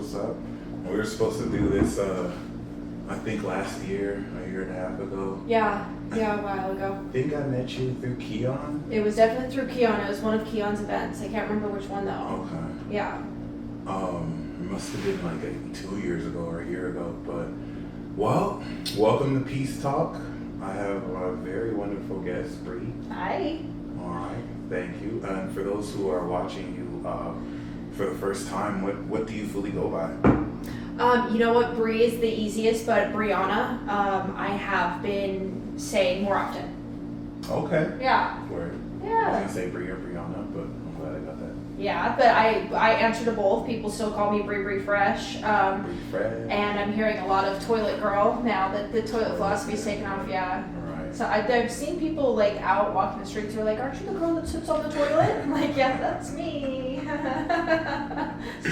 what's up. We were supposed to do this, I think last year, a year and a half ago. Yeah, a while ago. I think I met you through Keon. It was definitely through Keon. It was one of Keon's events. I can't remember which one though. Okay. Yeah. It must have been like 2 years ago or a year ago. But, well, welcome to Peace Talk. I have a very wonderful guest, Bree. Hi. All right, thank you. And for those who are watching you for the first time, what do you fully go by? You know what? Bree is the easiest, but Brianna, I have been saying more often. Okay. Yeah. Word. I Yeah. was gonna say Bree or Brianna, but I'm glad I got that. Yeah, but I answer to both. People still call me Bree Fresh. Bree Fresh. And I'm hearing a lot of toilet girl now that the toilet philosophy's taken off. Yeah. Right. So I've seen people like out walking the streets who are like, "Aren't you the girl that sits on the toilet?" I'm like, "Yeah, that's me."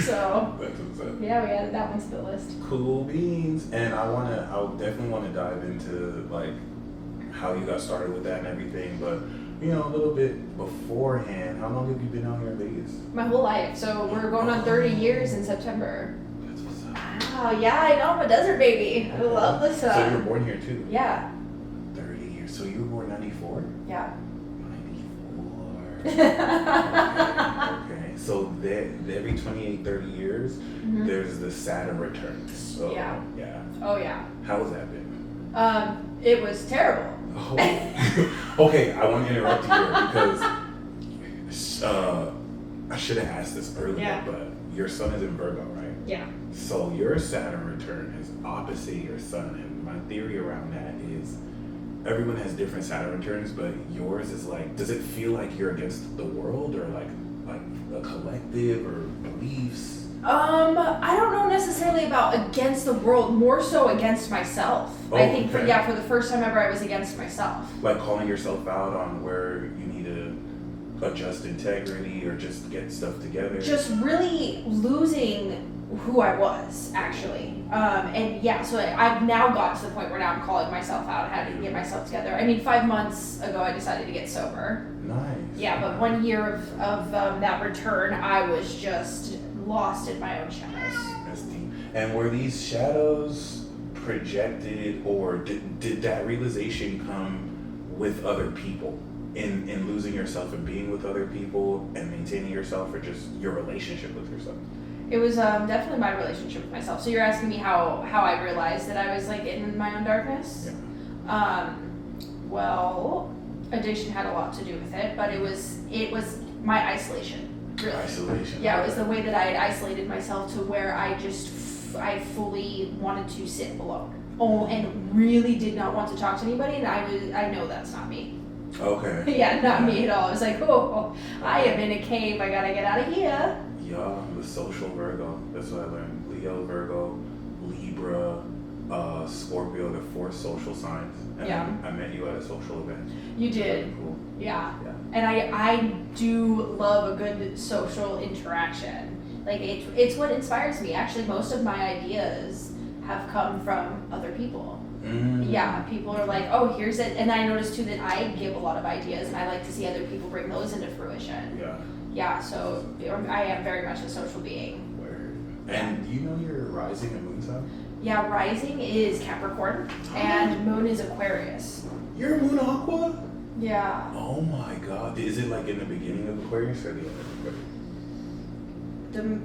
So That's what's up. yeah, we added that one to the list. Cool beans. And I definitely wanna dive into like how you got started with that and everything, but you know, a little bit beforehand, how long have you been out here in Vegas? My whole life. So we're going on 30 years in September. That's what's up. Wow, yeah, I know. I'm a desert baby. I love this. So you were born here too? Yeah. 30 years. So you were born 94? Yeah. 94. Okay. So every 28, 30 years, Mhm. there's the Saturn return. So Yeah. yeah. Oh yeah. How has that been? It was terrible. Oh. Okay, I want to interrupt you here because I should have asked this earlier, Yeah. but your sun is in Virgo, right? Yeah. So your Saturn return is opposite your sun, and my theory around that is everyone has different Saturn returns, but yours is like, does it feel like you're against the world or like a collective or beliefs? I don't know necessarily about against the world, more so against myself. Oh, I think okay. for the first time ever I was against myself. Like calling yourself out on where you need to adjust integrity or just get stuff together? Just really losing who I was, actually. And yeah, so I've now gotten to the point where now I'm calling myself out, having to get myself together. I mean, 5 months ago I decided to get sober. Nice. Yeah, but 1 year of that return, I was just lost in my own shadows. That's deep. And were these shadows projected, or did that realization come with other people in losing yourself and being with other people and maintaining yourself, or just your relationship with yourself? It was definitely my relationship with myself. So you're asking me how I realized that I was like in my own darkness? Yeah. Well, addiction had a lot to do with it, but it was my isolation. Really. Isolation. Yeah, it was the way that I had isolated myself to where I fully wanted to sit alone. Oh, and really did not want to talk to anybody, and I know that's not me. Okay. Yeah, not me at all. I was like, oh, I am in a cave. I gotta get out of here. Yeah, the social Virgo. That's what I learned. Leo, Virgo, Libra, Scorpio, the 4 social signs. And Yeah. I met you at a social event. You did. Cool. Yeah. Yeah. And I do love a good social interaction. Like it's what inspires me. Actually, most of my ideas have come from other people. Mm. Yeah, people are like, oh, here's it. And I noticed too that I give a lot of ideas and I like to see other people bring those into fruition. Yeah. Yeah, so I am very much a social being. Word. And you know your rising and moon sign? Yeah, rising is Capricorn and moon is Aquarius. You're moon aqua? Yeah. Oh my god. Is it like in the beginning of Aquarius or the end of Aquarius?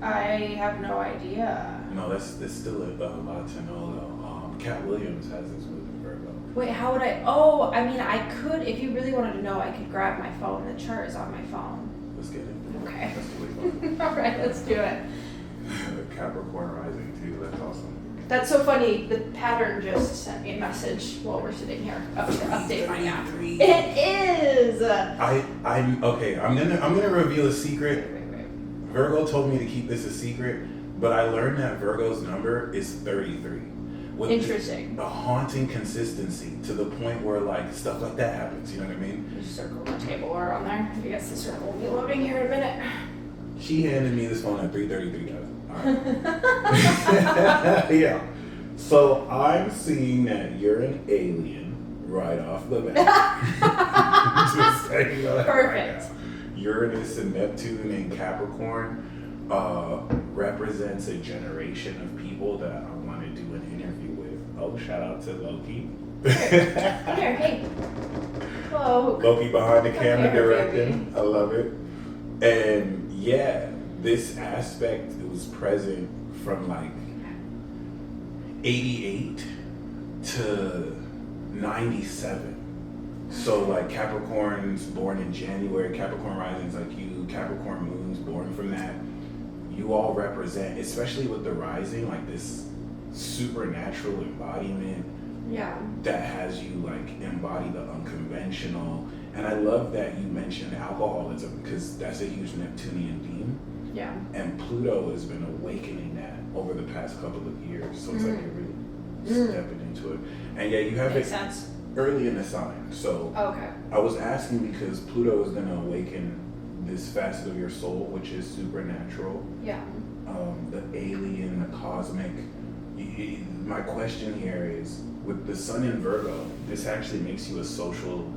I have no idea. No, that's still a lot to know though. Cat Williams has this moon in Virgo. Wait, how would I? Oh, I mean, I could, if you really wanted to know, I could grab my phone. The chart is on my phone. Let's get it. Okay. That's really fun. All right, let's do it. Capricorn rising too. That's awesome. That's so funny. The pattern just sent me a message while we're sitting here to update my app. It is. I'm okay. I'm gonna reveal a secret. Wait. Virgo told me to keep this a secret, but I learned that Virgo's number is 33. With Interesting. A haunting consistency to the point where like stuff like that happens. You know what I mean? Just circle the table or on there. I guess the circle will be loading here in a minute. She handed me this phone at 3:33. Alright. Yeah. So I'm seeing that you're an alien right off the bat. Just saying that Perfect. right now. Uranus and Neptune and Capricorn. represents a generation of people that I want to do an interview with. Oh, shout out to Loki. Here, hey. Whoa. Loki behind the Come camera here, directing. baby. I love it. And yeah, this aspect was present from like 88 to 97. So like Capricorns born in January, Capricorn risings like you, Capricorn moons born from that, you all represent, especially with the rising, like this supernatural embodiment Yeah. that has you like embody the unconventional. And I love that you mentioned alcoholism because that's a huge Neptunian theme. Yeah. And Pluto has been awakening that over the past couple of years. So it's like you're really stepping into it. And yeah, you have Makes it sense. early in the sign. So Okay. I was asking because Pluto is going to awaken this facet of your soul, which is supernatural, Yeah. the alien, the cosmic. My question here is, with the sun in Virgo, this actually makes you a social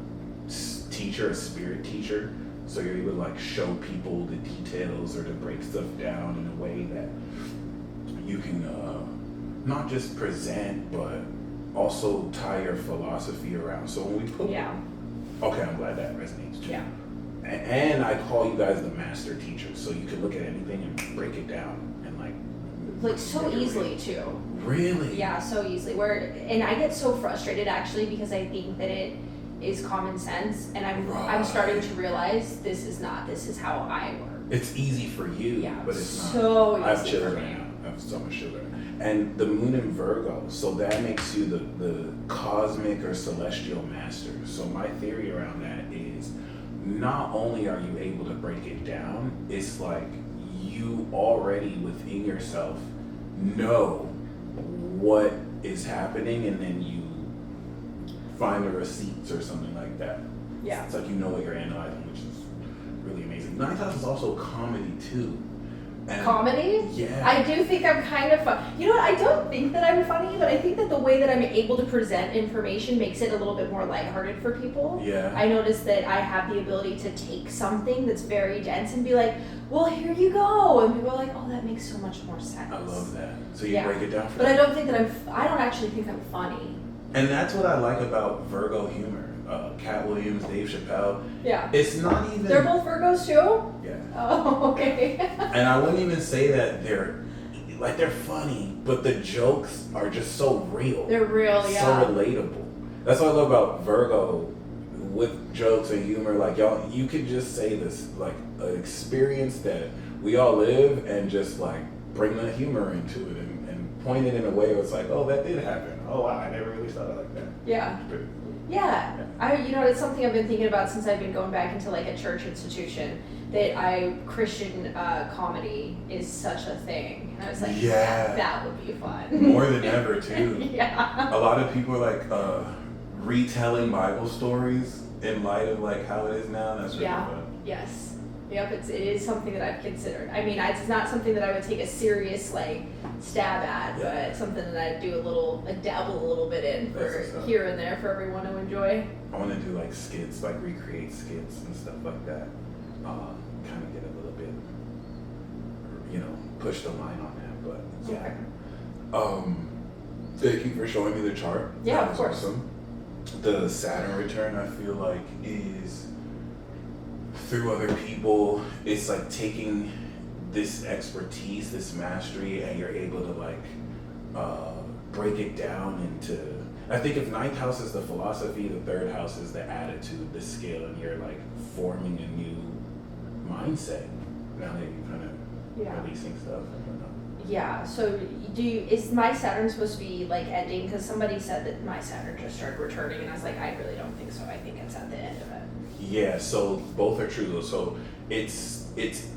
teacher, a spirit teacher. So you're able to like show people the details or to break stuff down in a way that you can not just present, but also tie your philosophy around. So when we put, Yeah. okay, I'm glad that resonates too. Yeah. And I call you guys the master teachers, so you can look at anything and break it down and Like so make it easily real. too. Really? Yeah, so easily. And I get so frustrated actually because I think that it is common sense, and I'm starting to realize this is how I work. It's easy for you, Yeah, but it's not. so easy I have for children me. right now. I have so much children. And the moon in Virgo, so that makes you the cosmic or celestial master. So my theory around that is not only are you able to break it down, it's like you already within yourself know what is happening, and then you find the receipts or something like that. Yeah. It's like you know what you're analyzing, which is really amazing. Ninth house is also comedy too. And Comedy? Yeah. I do think I'm kind of fun. You know what? I don't think that I'm funny, but I think that the way that I'm able to present information makes it a little bit more lighthearted for people. Yeah. I notice that I have the ability to take something that's very dense and be like, well, here you go. And people are like, oh, that makes so much more sense. I love that. So you Yeah. break it down for But I them. don't think that I don't actually think I'm funny. And that's what I like about Virgo humor. Cat Williams, Dave Chappelle. Yeah. It's not even. They're both Virgos too? Yeah. Oh, okay. And I wouldn't even say that they're funny, but the jokes are just so real. They're real, yeah. So relatable. That's what I love about Virgo with jokes and humor. Like y'all, you could just say this like an experience that we all live and just like bring the humor into it and point it in a way where it's like, oh, that did happen. Oh, wow, I never really thought it like that. Yeah. Yeah, it's something I've been thinking about since I've been going back into like a church institution. That Christian comedy is such a thing, and I was like, Yeah. that would be fun. More than ever too. Yeah. A lot of people are like retelling Bible stories in light of like how it is now. That's really Yeah. fun. Yes. Yep. It is something that I've considered. I mean, it's not something that I would take a serious like stab at, Yeah. but something that I dabble a little bit in That's for what's up. here and there for everyone to enjoy. I want to do like skits, like recreate skits and stuff like that. Kind of get a little bit, push the line on that. But yeah. Okay. Thank you for showing me the chart. Yeah, That of was course. Awesome. The Saturn return, I feel like, is through other people. It's like taking this expertise, this mastery, and you're able to like break it down into. I think if ninth house is the philosophy, the third house is the attitude, the skill, and you're like forming a new mindset now that you're kind of releasing stuff and whatnot. Yeah. So is my Saturn supposed to be like ending? Because somebody said that my Saturn just started returning, and I was like, I really don't think so. I think it's at the end of it. Yeah, so both are true though. So it's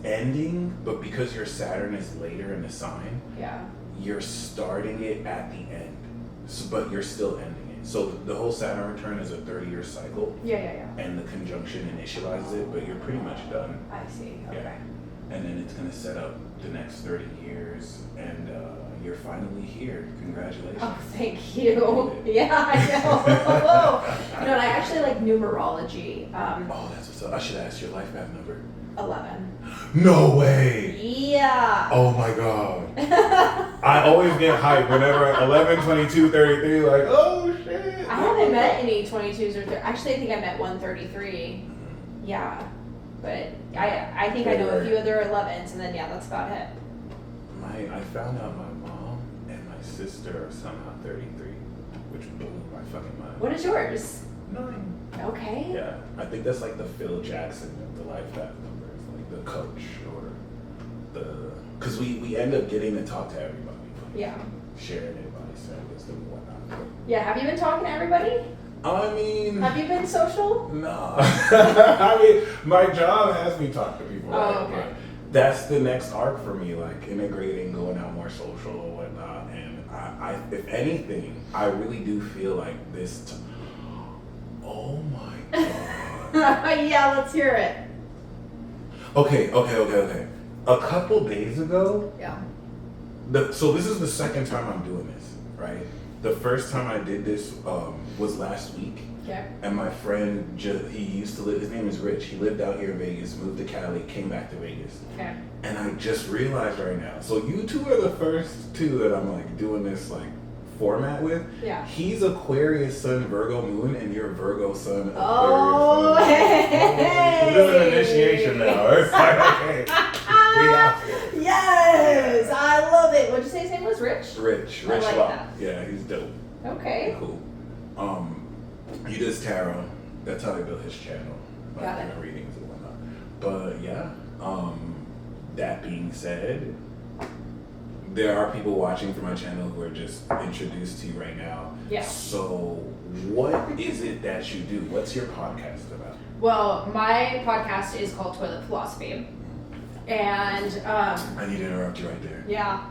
ending, but because your Saturn is later in the sign, Yeah. you're starting it at the end. So, but you're still ending it. So the whole Saturn return is a 30-year cycle, Yeah. and the conjunction initializes it, but you're pretty much done. I see. Okay. Yeah. And then it's going to set up the next 30 years, and you're finally here. Congratulations. Oh, thank you. Yeah, I know. And I actually like numerology. Oh, that's what's up. I should ask your life path number. 11. No way. Yeah. Oh my god. I always get hyped whenever 11, 22, 33, like, oh shit. I haven't met any 22s or 30. Actually, I think I met one 33. Yeah. But I think I know a few other 11s, and then, yeah, that's about it. I found out my mom and my sister are somehow 33, which blew my fucking mind. What is yours? 9. Okay. Yeah, I think that's like the Phil Jackson of the life path numbers, like the coach or the, because we end up getting to talk to everybody. Like, yeah. Sharing advice and wisdom and whatnot. Yeah, have you been talking to everybody? I mean, have you been social? No. I mean, my job has me talk to people. Oh, okay. That's the next arc for me, like integrating, going out more social and whatnot. And I if anything, I really do feel like this. Oh my god. Yeah, let's hear it. Okay. A couple days ago. Yeah. So this is the second time I'm doing this, right? The first time I did this was last week. Okay. And my friend, he used to live, his name is Rich. He lived out here in Vegas, moved to Cali, came back to Vegas. Okay. And I just realized right now, so you two are the first two that I'm like doing this like format with. Yeah. He's Aquarius Sun, Virgo Moon, and you're Virgo Sun, Aquarius Oh, Sun. hey. This is an initiation now. It's like, okay, we out here. Yes, I love it. What'd you say his name was? Rich? Rich I like Law. that. Yeah, he's dope. Okay. Cool. He does tarot. That's how he built his channel. Got it. The readings and whatnot. But yeah, that being said, there are people watching from my channel who are just introduced to you right now. Yeah. So what is it that you do? What's your podcast about? Well, my podcast is called Toilet Philosophy. And I need to interrupt you right there. yeah.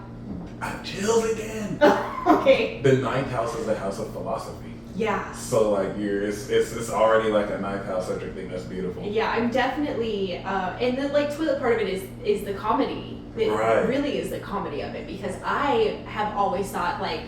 I have chills again. Okay. The 9th house is the house of philosophy. Yeah. So like it's already like a 9th house centric thing. That's beautiful. Yeah, I'm definitely and the like toilet part of it is the comedy. It Right. really is the comedy of it, because I have always thought like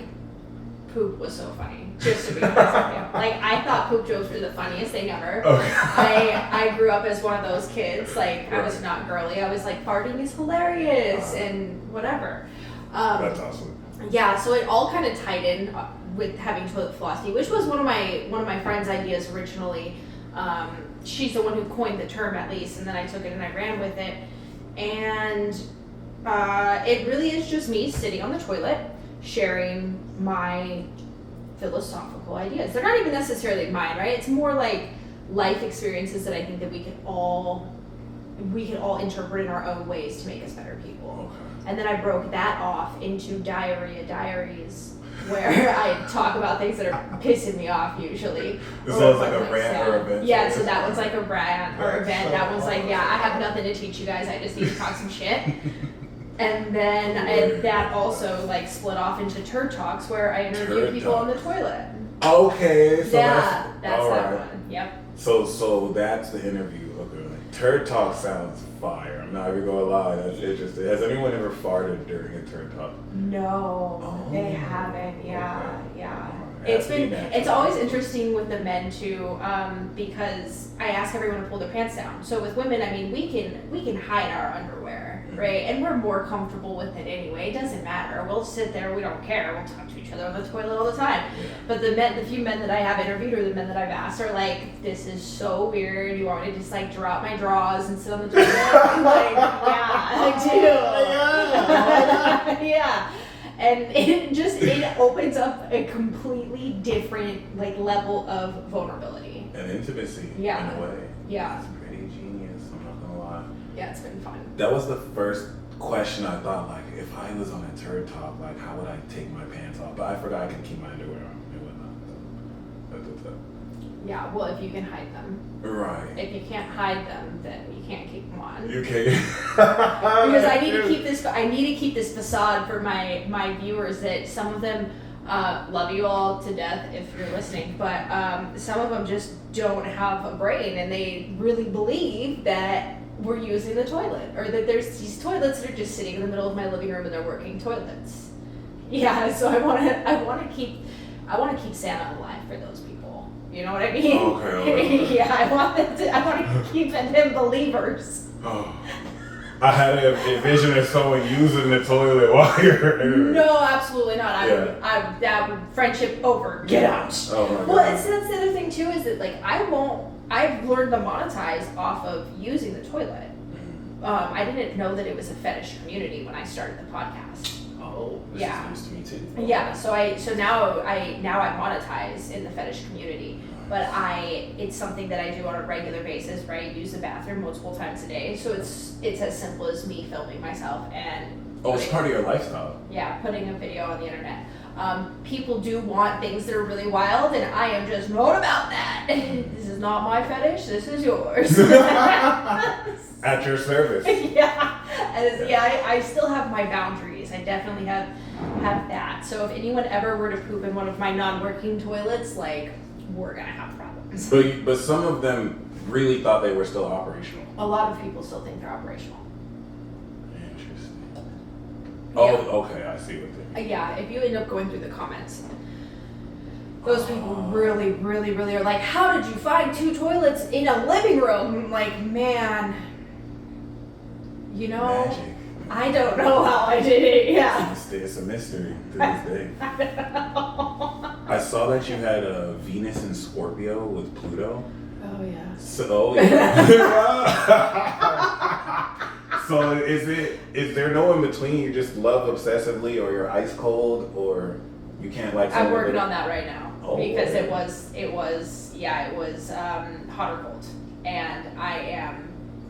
poop was so funny. Just to be honest with you. Like I thought poop jokes were the funniest thing ever. Okay. I grew up as one of those kids. Like I was Right. not girly. I was like farting is hilarious and whatever. That's awesome. Yeah, so it all kind of tied in with having toilet philosophy, which was one of my friend's ideas originally. She's the one who coined the term, at least, and then I took it and I ran with it. And it really is just me sitting on the toilet, sharing my philosophical ideas. They're not even necessarily mine, right? It's more like life experiences that I think that we can all interpret in our own ways to make us better people. Okay. And then I broke that off into Diarrhea Diaries, where I talk about things that are pissing me off usually. This sounds like a rant or event. Yeah, so that one's like a rant or event. So That one's like, yeah, I have nothing to teach you guys. I just need to talk some shit. And then that also like split off into Turd Talks, where I interview Turd people on the Talks. toilet. Okay, so Yeah, that's all that right. one. Yep. So that's the interview. Okay. Turd Talk sounds fire. I'm not even gonna lie. That's interesting. Has anyone ever farted during a Turd Talk? No, Oh, they haven't. Yeah, okay. yeah. Has to be natural. It's always interesting with the men too, because I ask everyone to pull their pants down. So with women, I mean, we can hide our underwear, right? And we're more comfortable with it anyway. It doesn't matter. We'll sit there. We don't care. We'll talk to each other on the toilet all the time. Yeah. But the few men that I have interviewed or the men that I've asked are like, this is so weird. You want me to just like drop my drawers and sit on the toilet? I'm like, yeah, I do. Yeah. And it opens up a completely different like level of vulnerability. And intimacy. Yeah. In a way. Yeah. It's pretty genius. I'm not gonna lie. Yeah, it's been fun. That was the first question I thought, like, if I was on a Turd Talk, like, how would I take my pants off? But I forgot I could keep my underwear on and whatnot. So that's what's up. Yeah, well, if you can hide them. Right. If you can't hide them, then you can't keep them on. You can't. Because I need to keep this facade for my viewers that some of them love you all to death if you're listening, but some of them just don't have a brain and they really believe that we're using the toilet or that there's these toilets that are just sitting in the middle of my living room and they're working toilets. Yeah, so I want to keep Santa alive for those people. You know what I mean? Okay. Yeah, I want to keep them believers. Oh. I had to envision of someone using the toilet while you're. No, absolutely not. That would friendship over. Get out. Oh my God. Well, that's the other thing too is that like I've learned to monetize off of using the toilet. I didn't know that it was a fetish community when I started the podcast. Oh, this is news to me too. Yeah, so now I monetize in the fetish community. But it's something that I do on a regular basis, right? Use the bathroom multiple times a day. So it's as simple as me filming myself and it's part of your lifestyle. Yeah, putting a video on the internet. People do want things that are really wild, and I am just not about that. This is not my fetish. This is yours. At your service. Yeah, I still have my boundaries. I definitely have that. So if anyone ever were to poop in one of my non-working toilets, like, we're gonna have problems. But some of them really thought they were still operational. A lot of people still think they're operational. Interesting. Yeah. Oh, okay, I see what they mean. Yeah, if you end up going through the comments, those people really, really, really are like, how did you find 2 toilets in a living room? I'm like, man, you know, Magic. I don't know how I did it. Yeah. It's a mystery to this day. I saw that you had a Venus in Scorpio with Pluto. Oh yeah. So so is there no in between? You just love obsessively, or you're ice cold, or you can't like. I'm working on that right now because okay. it was hot or cold, and I am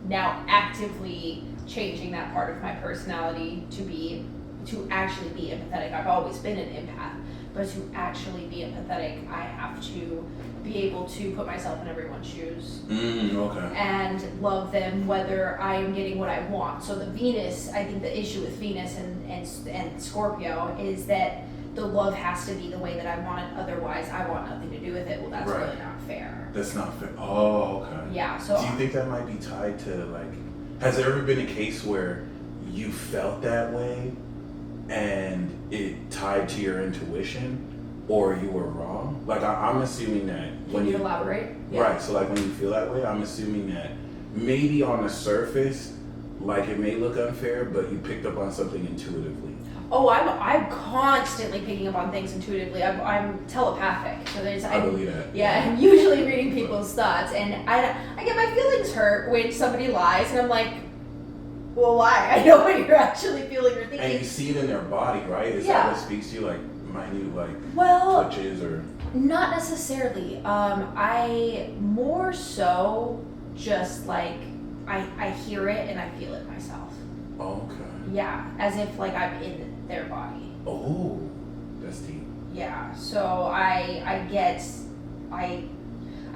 now actively changing that part of my personality to actually be empathetic. I've always been an empath, but to actually be empathetic, I have to be able to put myself in everyone's shoes okay. and love them whether I am getting what I want. So the Venus, I think the issue with Venus and Scorpio is that the love has to be the way that I want it, otherwise I want nothing to do with it. Well, that's right. really not fair. That's not fair. Oh, okay. Yeah, so do you think that might be tied to, like, has there ever been a case where you felt that way and it tied to your intuition, or you were wrong? Like, I'm assuming that Can you elaborate? Yeah. Right, so like when you feel that way, I'm assuming that maybe on the surface, like, it may look unfair, but you picked up on something intuitively. Oh, I'm constantly picking up on things intuitively. I'm telepathic, so I believe that. Yeah, I'm usually reading people's thoughts, and I get my feelings hurt when somebody lies, and I'm like, well, why? I know what you're actually feeling or thinking. And you see it in their body, right? Is that what speaks to you, like minute, like twitches or? Not necessarily. I more so just like I hear it and I feel it myself. Okay. Yeah, as if like I'm in their body. Oh, that's deep. Yeah, so I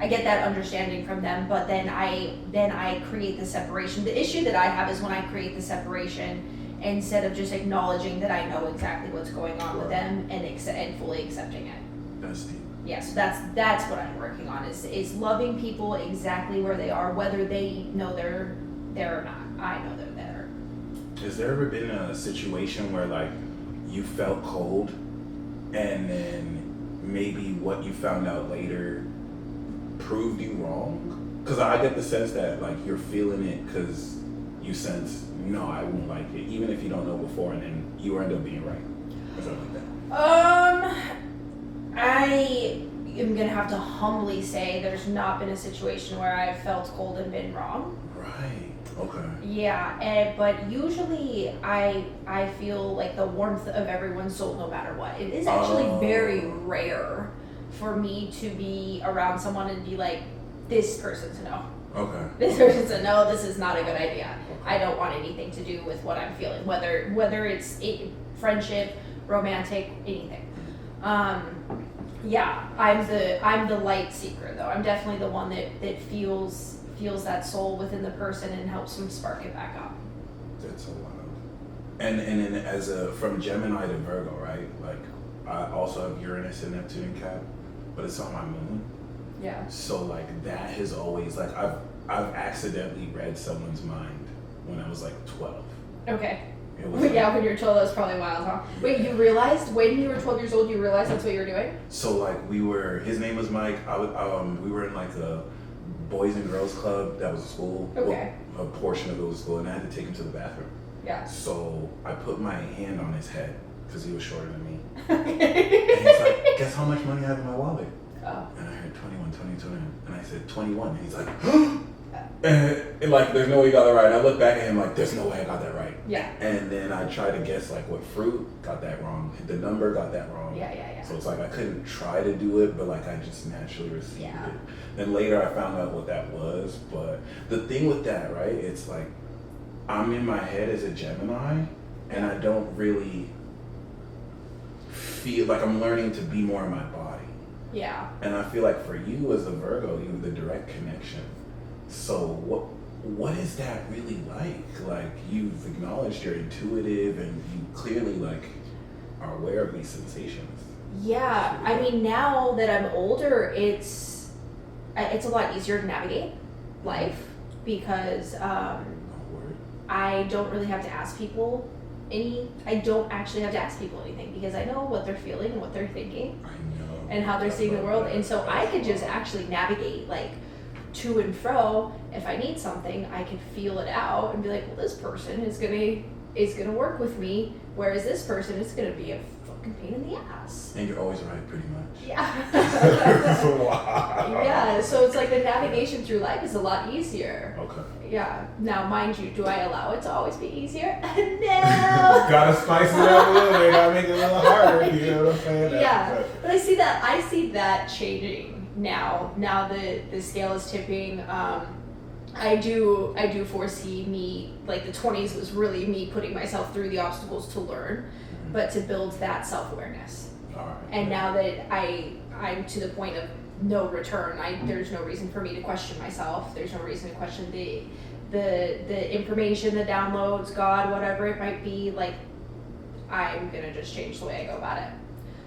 get that understanding from them, but then I create the separation. The issue that I have is when I create the separation, instead of just acknowledging that I know exactly what's going on with them and fully accepting it. That's deep. Yeah, so that's what I'm working on is loving people exactly where they are, whether they know they're there or not. I know they're there. Has there ever been a situation where, like, you felt cold and then maybe what you found out later proved you wrong? Because I get the sense that, like, you're feeling it because you sense, no, I won't like it, even if you don't know before, and then you end up being right or something like that. I am gonna have to humbly say there's not been a situation where I've felt cold and been wrong. Right. Okay. Yeah, but usually I feel like the warmth of everyone's soul no matter what. It is actually very rare for me to be around someone and be like, this person's a no. Okay. This person's a no, this is not a good idea. I don't want anything to do with what I'm feeling, whether it's friendship, romantic, anything. Yeah, I'm the light seeker though. I'm definitely the one that feels that soul within the person and helps them spark it back up. That's a lot. And then from Gemini to Virgo, right? Like, I also have Uranus and Neptune in Cap, but it's on my moon. Yeah. So like that has always, like, I've accidentally read someone's mind when I was like 12. Okay. Like, yeah, when you were 12, that was probably wild, huh? Wait, you realized when you were 12 years old, you realized that's what you were doing? So like his name was Mike. We were in like a boys and girls club that was a school. Okay. Well, a portion of it was full, and I had to take him to the bathroom. Yeah. So I put my hand on his head because he was shorter than me. Okay. And he's like, guess how much money I have in my wallet? Oh. And I heard 21, 20, 20. And I said 21. And he's like, and like, there's no way you got that right. And I look back at him like, there's no way I got that right. Yeah. And then I try to guess like what fruit, got that wrong. The number, got that wrong. Yeah. So it's like I couldn't try to do it, but like I just naturally received it. Then later I found out what that was. But the thing with that, right, it's like I'm in my head as a Gemini, and I don't really feel like I'm learning to be more in my body. Yeah. And I feel like for you as a Virgo, you have the direct connection. So what is that really like? Like, you've acknowledged you're intuitive and you clearly like are aware of these sensations. Yeah, I mean, now that I'm older, it's a lot easier to navigate life because I don't really have to ask people I don't actually have to ask people anything because I know what they're feeling and what they're thinking. I know. And how they're seeing the world. And so I could just actually navigate like to and fro. If I need something, I can feel it out and be like, well, this person is gonna work with me, whereas this person is gonna be a fucking pain in the ass. And you're always right, pretty much. Yeah. Wow. Yeah, so it's like the navigation through life is a lot easier. Okay. Yeah. Now, mind you, do I allow it to always be easier? No. Gotta spice it up a little bit. Gotta make it a little harder. You know what I'm saying? Yeah, but I see that changing now. Now the scale is tipping. I do foresee me, like the 20s was really me putting myself through the obstacles to learn, but to build that self-awareness. All right. And now that I'm to the point of no return, there's no reason for me to question myself. There's no reason to question the information, the downloads, God, whatever it might be. Like, I'm gonna just change the way I go about it.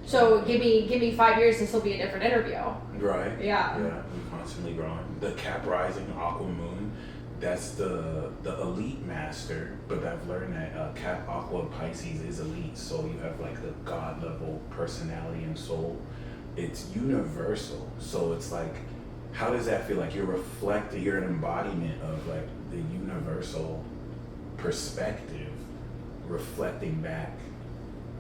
So give me 5 years, this will be a different interview. Right. Yeah. Yeah. We're constantly growing. The Cap Rising Aqua Moon, that's the elite master. But I've learned that Cap Aqua Pisces is elite. So you have like the God level personality and soul. It's universal. So it's like, how does that feel? Like you're an embodiment of like the universal perspective reflecting back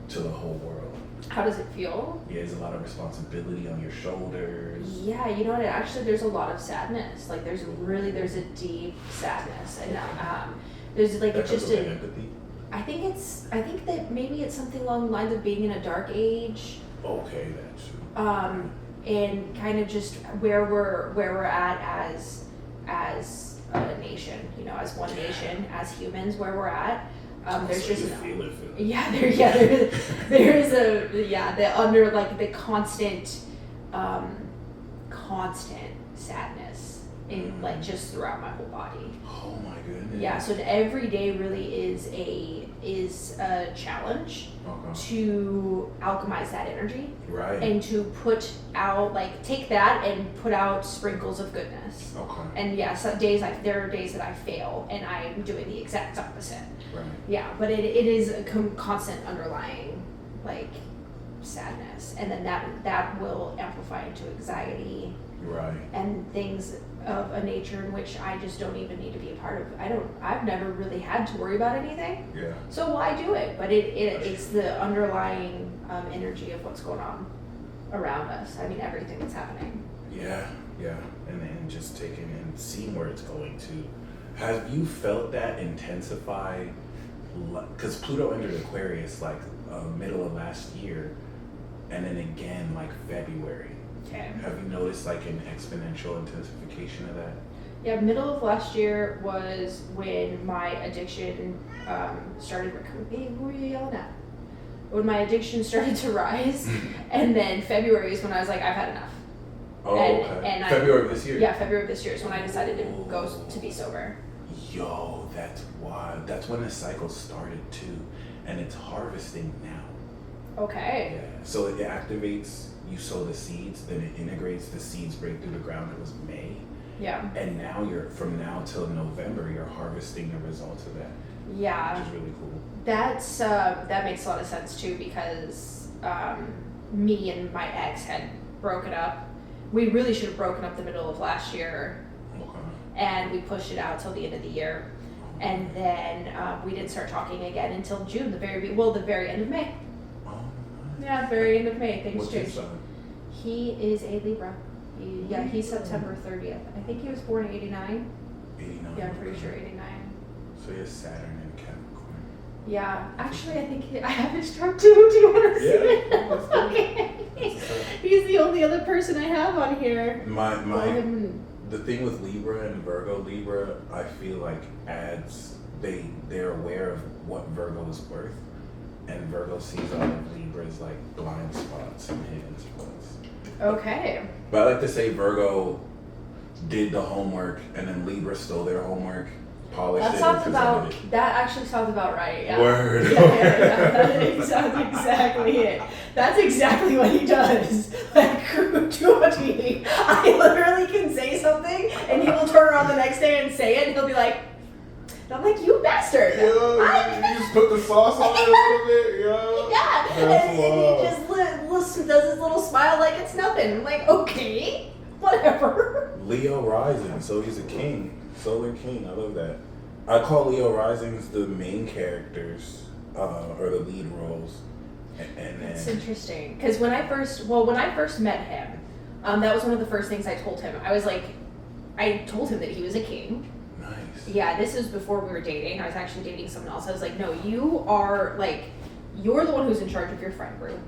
to the whole world. How does it feel? Yeah, there's a lot of responsibility on your shoulders. Yeah, you know what? Actually, there's a lot of sadness. Like, there's a deep sadness, and there's like That it's just comes with empathy. I think that maybe it's something along the lines of being in a dark age. Okay, that's And kind of just where we're at as a nation, you know, as one nation, as humans, where we're at. There's so just feel it. there is the under like the constant sadness in like just throughout my whole body. Oh my goodness. Yeah, so every day really is a challenge to alchemize that energy. Right. And to put out, like, take that and put out sprinkles of goodness. Okay. And yes, there are days that I fail and I'm doing the exact opposite. Right. Yeah, but it is a constant underlying, like, sadness. And then that will amplify into anxiety. Right. And things of a nature in which I just don't even need to be a part of. I've never really had to worry about anything. Yeah. So why do it? But it's the underlying energy of what's going on around us. I mean, everything that's happening. Yeah. And just taking and seeing where it's going to. Have you felt that intensify? Because Pluto entered Aquarius like middle of last year, and then again like February. Okay. Have you noticed like an exponential intensification of that? Yeah, middle of last year was when my addiction started. Who are you yelling at? When my addiction started to rise, and then February is when I was like, I've had enough. Oh, okay. And February of this year? Yeah, February of this year is when I decided to go to be sober. Yo, that's wild. That's when the cycle started too, and it's harvesting now. Okay. Yeah. So it activates. You sow the seeds, then it integrates. The seeds break through the ground. It was May. Yeah. And now from now till November, you're harvesting the results of that. Yeah. Which is really cool. That makes a lot of sense too, because me and my ex had broken up. We really should have broken up the middle of last year. Okay. and we pushed it out till the end of the year. And then we didn't start talking again until June, the very end of May. Oh, nice. Yeah, very end of May. Things What's changed. his sign? He is a Libra. He's September 30th. I think he was born in 89. 89. Yeah, I'm pretty sure 89. So he has Saturn in Capricorn. Yeah, actually, I think I have his chart too. Do you want to see it? Yeah. Okay. He's the only other person I have on here. The thing with Libra and Libra, I feel like adds, they're aware of what Virgo is worth, and Virgo sees all of Libra's like blind spots and hidden spots. Okay. But I like to say Virgo did the homework, and then Libra stole their homework, polished That it, sounds and about. presented it. That actually sounds about right. Yeah. Word. That sounds exactly it. That's exactly what he does. Like gratuity. I literally can say something, and he will turn around the next day and say it, and he'll be like, and I'm like, you bastard. You just put the sauce on it a little bit, yo. Yeah. And he just does his little smile like it's nothing. I'm like, okay, whatever. Leo rising, so he's a king, solar king. I love that. I call Leo risings the main characters, or the lead roles. And then It's interesting because when I first met him, that was one of the first things I told him. I told him that he was a king. nice. Yeah, this is before we were dating. I was actually dating someone else. I was like, no, you're the one who's in charge of your friend group.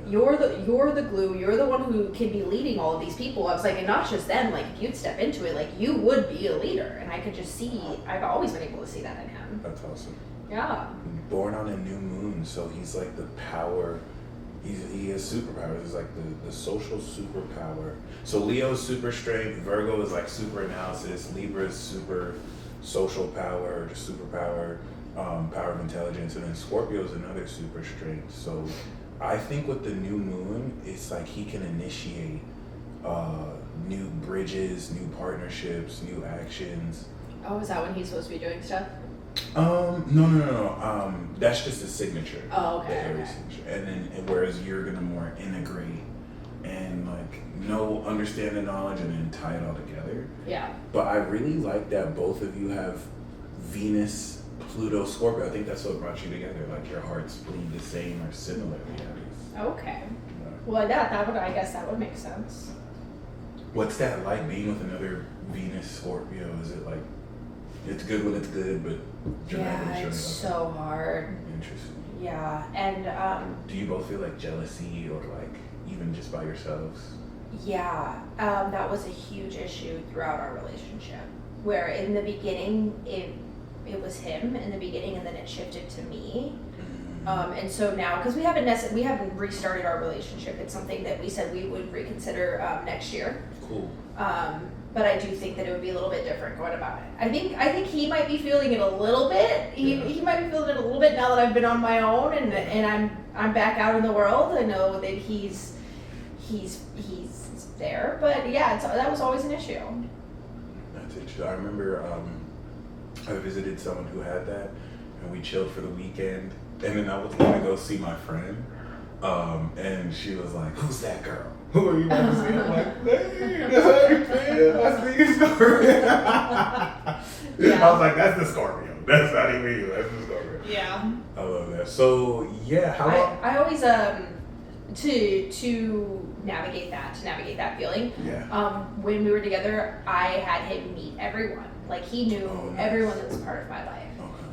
You're the glue. You're the one who can be leading all of these people. I was like, and not just them. Like, if you'd step into it, like you would be a leader. And I could just see. I've always been able to see that in him. That's awesome. Yeah. Born on a new moon, so he's like the power. He has superpowers. He's like the social superpower. So Leo's super strength. Virgo is like super analysis. Libra is super social power, just superpower, power of intelligence, and then Scorpio is another super strength. So I think with the new moon, it's like he can initiate new bridges, new partnerships, new actions. Oh, is that when he's supposed to be doing stuff? No. That's just a signature. Oh, okay. The Aries signature. And then, whereas you're gonna more integrate and like understand the knowledge and then tie it all together. Yeah. But I really like that both of you have Venus, Pluto, Scorpio. I think that's what brought you together. Like your hearts bleed the same or similarly, at least. Okay. Well, I guess that would make sense. What's that like being with another Venus Scorpio? Is it like it's good when it's good, but Yeah, it's so hard. Interesting. Yeah, and do you both feel like jealousy or like even just by yourselves? yeah, that was a huge issue throughout our relationship. Where in the beginning it was him in the beginning, and then it shifted to me. And so now, because we haven't restarted our relationship, it's something that we said we would reconsider next year. Cool. But I do think that it would be a little bit different going about it. I think he might be feeling it a little bit. He might be feeling it a little bit now that I've been on my own and I'm back out in the world. I know that he's there, but yeah, that was always an issue. That's interesting. I remember I visited someone who had that, and we chilled for the weekend. And then I was gonna go see my friend, and she was like, "Who's that girl? Who are you about to see?" I'm like, "Hey, that's how you feel. I see you, Scorpio." I was like, "That's the Scorpio. That's not even you. That's the Scorpio." Yeah. I love that. So yeah, how long? I always to navigate that feeling. Yeah. When we were together, I had him meet everyone. Like he knew everyone that was part of my life.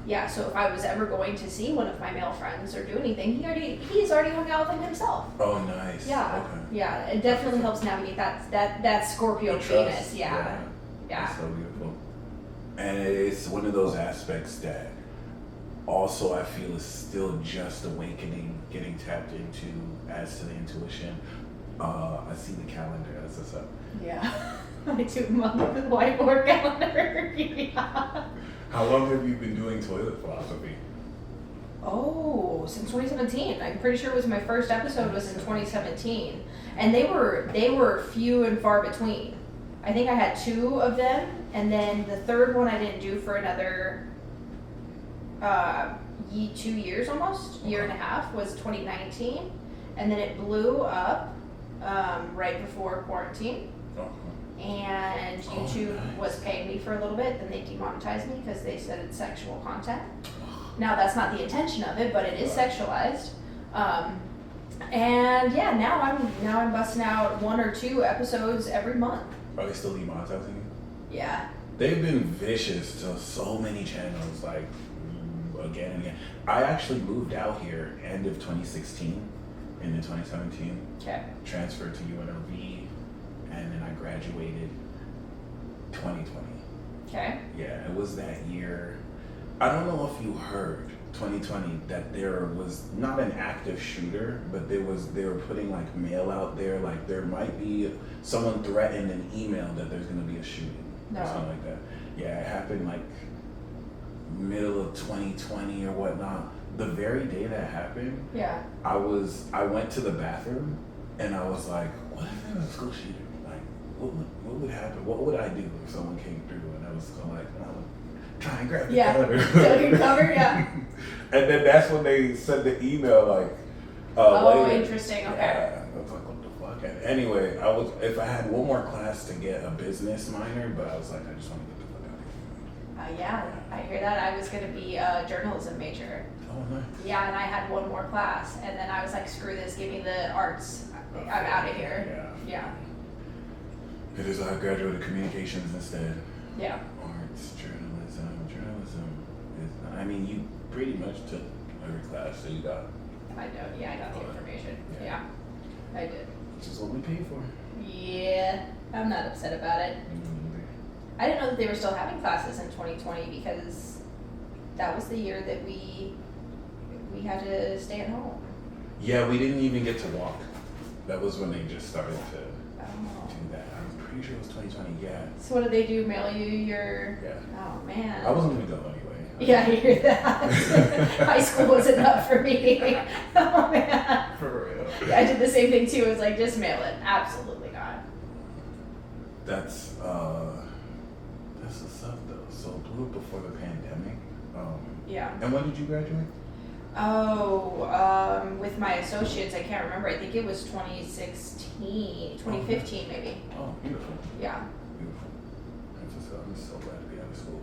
Yeah, so if I was ever going to see one of my male friends or do anything, he's already hung out with them himself. Oh, nice. Yeah, Okay. yeah, it definitely helps navigate that Scorpio Venus. Yeah. That's so beautiful. And it's one of those aspects that also I feel is still just awakening, getting tapped into, adds to the intuition. I see the calendar. That's what's up. Yeah, I do love the whiteboard calendar. Yeah. How long have you been doing toilet philosophy? Oh, since 2017. I'm pretty sure it was my first episode was in 2017, and they were few and far between. I think I had 2 of them, and then the third one I didn't do for another 2 years almost, year and a half was 2019, and then it blew up right before quarantine. and YouTube was paying me for a little bit, then they demonetized me because they said it's sexual content. Now that's not the intention of it, but it is sexualized. And yeah, now I'm busting out 1 or 2 episodes every month. Are they still demonetizing you? Yeah. They've been vicious to so many channels, like again and again. I actually moved out here end of 2016 into 2017. Okay. Transferred to UNLV, and then I graduated 2020. Okay. Yeah, it was that year. I don't know if you heard 2020 that there was not an active shooter, but they were putting like mail out there, like there might be someone threatened an email that there's gonna be a shooting or something like that. Yeah, it happened like middle of 2020 or whatnot. The very day that happened, Yeah. I went to the bathroom and I was like, what if there was a school shooting? Like, what would happen? What would I do if someone came through? And I was like, oh, try and grab the cover. The cover, yeah. And then that's when they sent the email like, Oh, later. interesting. Okay. Yeah, I was like, what the fuck? And anyway, if I had one more class to get a business minor, but I was like, I just want to get the fuck out of here. Yeah, I hear that. I was going to be a journalism major. Oh, nice. Yeah, and I had one more class, and then I was like, screw this, give me the arts. I'm out of here. Yeah. It is I graduated communications instead. Yeah. Arts, journalism is, I mean, you pretty much took every class, so you got. I got the information. Yeah, I did. Which is what we pay for. Yeah, I'm not upset about it. Mm-hmm. I didn't know that they were still having classes in 2020 because that was the year that we had to stay at home. Yeah, we didn't even get to walk. That was when they just started to Oh. do that. I'm pretty sure it was 2020, yeah. So what did they do? Mail you your? Yeah. Oh man. I wasn't gonna go anyway. Yeah, I hear that. High school was enough for me. Oh man. For real. Yeah, I did the same thing too. It was like, just mail it. Absolutely not. That's what's up though. So blew up before the pandemic. Yeah. And when did you graduate? Oh, with my associates, I can't remember. I think it was 2016, 2015 maybe. Oh, beautiful. Yeah. Beautiful. I'm so glad to be out of school.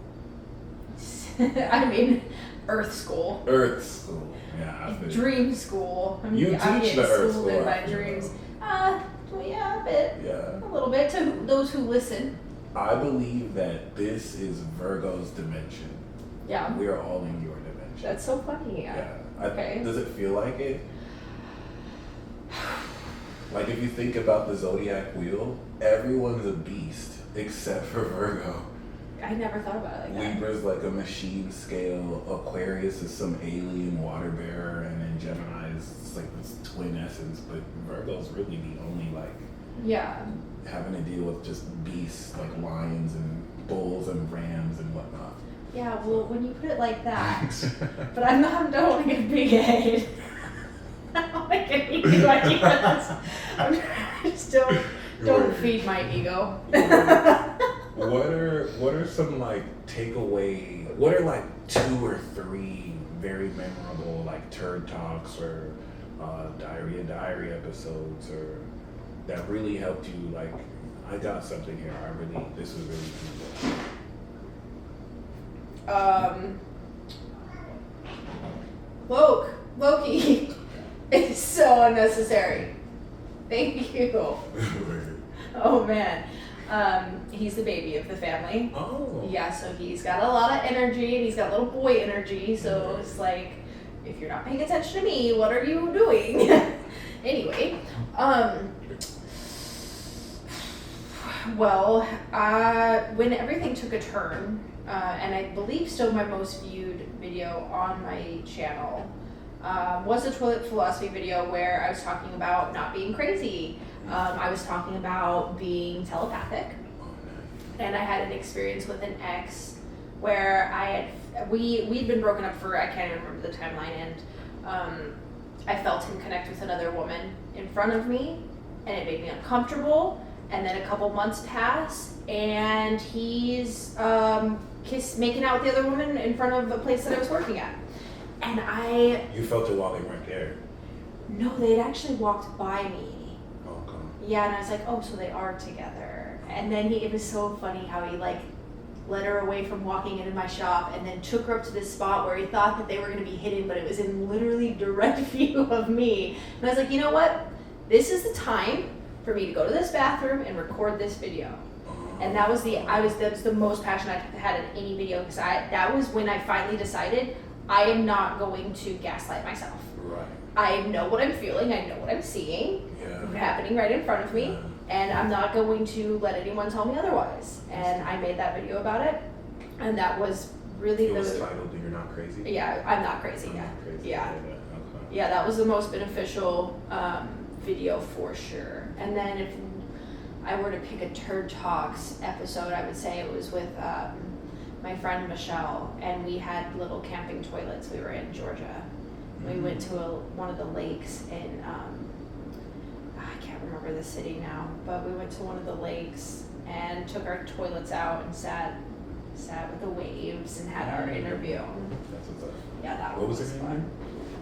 I mean, Earth School. Earth school. Yeah. Dream school. You I'm teach getting the Earth schooled school, in my I feel. dreams. Well, yeah, a bit. Yeah. A little bit to those who listen. I believe that this is Virgo's dimension. Yeah. We are all in your dimension. That's so funny. Yeah. Okay. Does it feel like it? Like if you think about the zodiac wheel, everyone's a beast except for Virgo. I never thought about it like that. Libra's like a machine scale, Aquarius is some alien water bearer, and then Gemini is like this twin essence, but Virgo's really the only like Yeah. having to deal with just beasts like lions and bulls and rams and whatnot. Yeah, well, when you put it like that, but I don't want to get big headed. I don't want to get ego ideas. I'm still, don't feed my ego. What are some like takeaway? What are like 2 or 3 very memorable like turd talks or diary episodes or that really helped you? Like, I got something here. This was really cool. Loki is so unnecessary. Thank you. Oh man. He's the baby of the family. Oh. Yeah, so he's got a lot of energy and he's got little boy energy, so it's like, if you're not paying attention to me, what are you doing? Anyway, well, when everything took a turn, and I believe still my most viewed video on my channel, was a toilet philosophy video where I was talking about not being crazy. I was talking about being telepathic, and I had an experience with an ex where we'd been broken up for, I can't even remember the timeline, and I felt him connect with another woman in front of me, and it made me uncomfortable. And then a couple months pass, and he's making out with the other woman in front of a place that I was working at. And You felt it while they weren't there. No, they had actually walked by me. Oh, okay. Yeah, and I was like, oh, so they are together. And then it was so funny how he like led her away from walking into my shop and then took her up to this spot where he thought that they were going to be hidden, but it was in literally direct view of me. And I was like, you know what? This is the time for me to go to this bathroom and record this video. And that was the most passion I had in any video, because that was when I finally decided I am not going to gaslight myself. Right. I know what I'm feeling, I know what I'm seeing happening right in front of me, and I'm not going to let anyone tell me otherwise. And I made that video about it, and that was really it was titled "You're Not Crazy." Yeah, I'm not crazy. Yeah, that was the most beneficial video for sure. And then if I were to pick a Turd Talks episode, I would say it was with my friend Michelle, and we had little camping toilets. We were in Georgia. We went to one of the lakes in, I can't remember the city now, but we went to one of the lakes and took our toilets out and sat with the waves and had our interview. That's what's up. Yeah, that what was was her fun. name?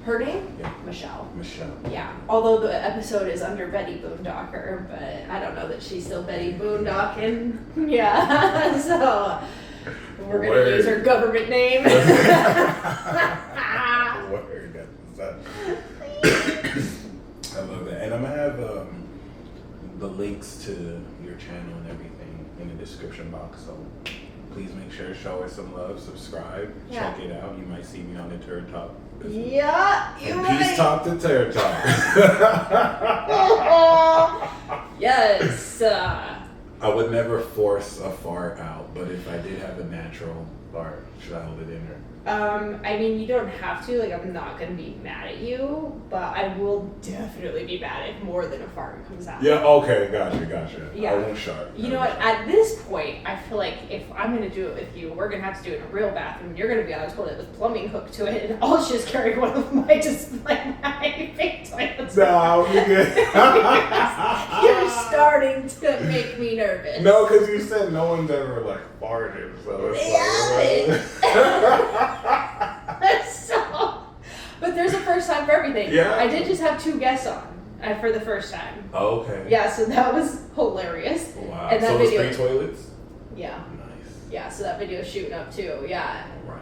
Her name? Yeah. Michelle. Michelle. Yeah, although the episode is under Betty Boondocker, but I don't know that she's still Betty Boondocking. Yeah, so we're going to use her government name. Word. I love that. And I'm going to have the links to your channel and everything in the description box, so please make sure to show her some love, subscribe, check it out. You might see me on the Turd Talk. Yeah, From Peace Talk to Turd Talk. Yes. I would never force a fart out, but if I did have a natural fart, should I hold it in or? I mean, you don't have to. Like, I'm not gonna be mad at you, but I will definitely be mad if more than a fart comes out. Yeah. Okay. Gotcha. Yeah. I won't sharp. You know what? At this point, I feel like if I'm gonna do it with you, we're gonna have to do it in a real bathroom. You're gonna be on a toilet with plumbing hooked to it, and I'll just carry one of my my fake toilets. No, I'll be good. You're starting to make me nervous. No, because you said no one's ever like farted, so it's So, but there's a first time for everything. Yeah. I did just have 2 guests on for the first time. Oh, okay. Yeah, so that was hilarious. Wow. And that so video, it's 3 toilets? Yeah. Nice. Yeah, so that video is shooting up too. Yeah. Right.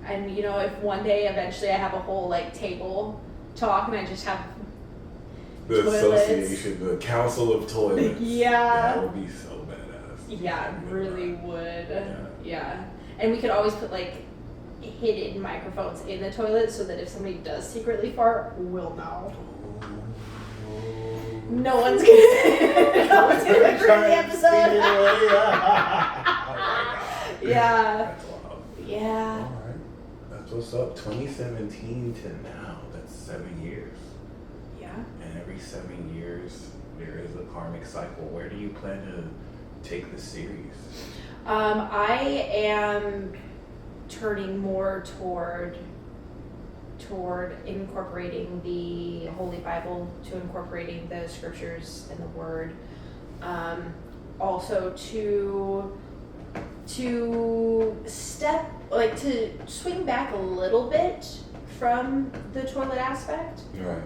And you know, if one day eventually I have a whole like table talk and I just have The toilets. association, the council of toilets. Yeah. That would be so badass. Yeah, it really would. Yeah. Yeah. And we could always put like hidden microphones in the toilet so that if somebody does secretly fart, we'll know. No one's gonna approve the episode. Yeah. That's wild. Yeah. Alright. That's what's up. 2017 to now. That's 7 years. Yeah. And every 7 years there is a karmic cycle. Where do you plan to take this series? I am turning more toward incorporating the Holy Bible, to incorporating the scriptures and the Word. Also to swing back a little bit from the toilet aspect, Right.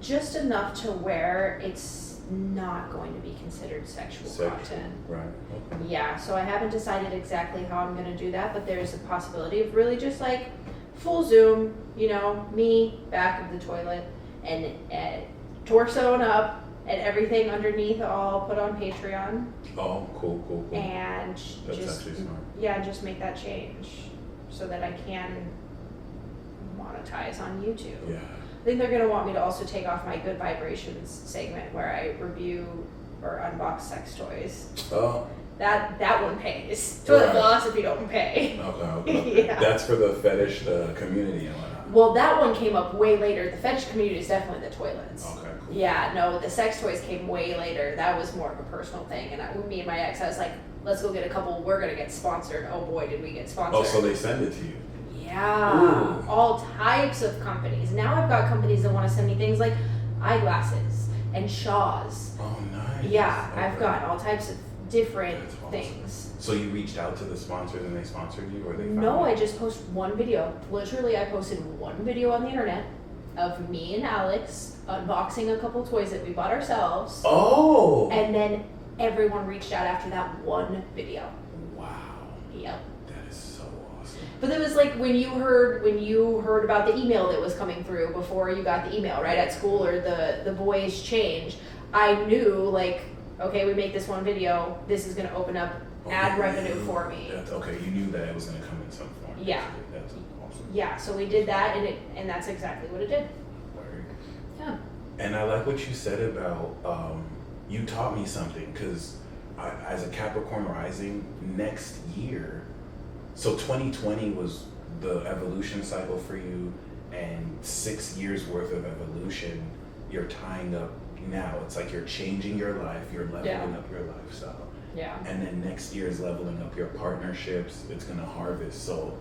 just enough to where it's not going to be considered sexual content. Right. Okay. Yeah, so I haven't decided exactly how I'm going to do that, but there's a possibility of really just like full zoom, you know, me back of the toilet and torso and up and everything underneath all put on Patreon. Oh, cool. And That's just actually smart. just make that change so that I can monetize on YouTube. Yeah. I think they're going to want me to also take off my Good Vibrations segment where I review or unbox sex toys. Oh. That one pays. Toilet Right. philosophy don't pay. Okay. Yeah. That's for the fetish community and whatnot. Well, that one came up way later. The fetish community is definitely the toilets. Okay, cool. Yeah, no, the sex toys came way later. That was more of a personal thing. And me and my ex, I was like, let's go get a couple. We're going to get sponsored. Oh boy, did we get sponsored. Oh, so they send it to you. Yeah, Ooh. all types of companies. Now I've got companies that want to send me things like eyeglasses and shawls. Oh, nice. Yeah, Okay. I've got all types of different That's awesome. things. So you reached out to the sponsors and they sponsored you, or they found No, you? I just post one video. Literally, I posted one video on the internet of me and Alex unboxing a couple toys that we bought ourselves. Oh. And then everyone reached out after that one video. Wow. Yep. That is so awesome. But it was like when you heard about the email that was coming through before you got the email, right, at school, or the boys change, I knew, like, okay, we make this one video, this is gonna open up ad revenue for me. That's okay, you knew that it was gonna come in some form. Yeah. That's awesome. Yeah, so we did that, and that's exactly what it did. Word. Yeah. And I like what you said about, you taught me something, because as a Capricorn rising, next year, so 2020 was the evolution cycle for you, and 6 years worth of evolution, you're tying up now. It's like you're changing your life, you're leveling up your lifestyle. Yeah. And then next year is leveling up your partnerships, it's gonna harvest. So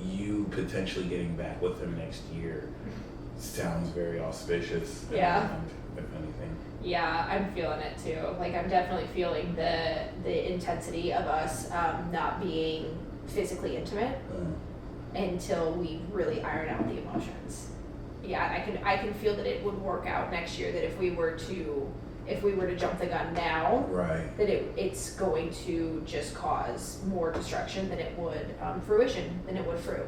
you potentially getting back with him next year sounds very auspicious. Yeah. If anything. Yeah, I'm feeling it too. Like, I'm definitely feeling the intensity of us not being physically intimate until we really iron out the emotions. Yeah, I can feel that it would work out next year, that if we were to jump the gun now, Right. that it's going to just cause more destruction than it would fruition, than it would fruit.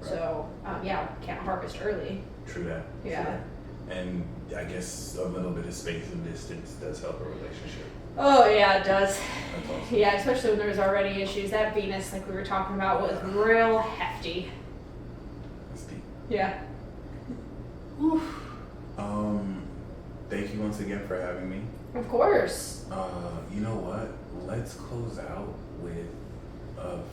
Right. So yeah, can't harvest early. True that. Yeah. True that. And I guess a little bit of space and distance does help a relationship. Oh yeah, it does. That's awesome. Yeah, especially when there's already issues. That Venus, like we were talking about, was real hefty. That's deep. Yeah. Oof. Thank you once again for having me. Of course. You know what? Let's close out with a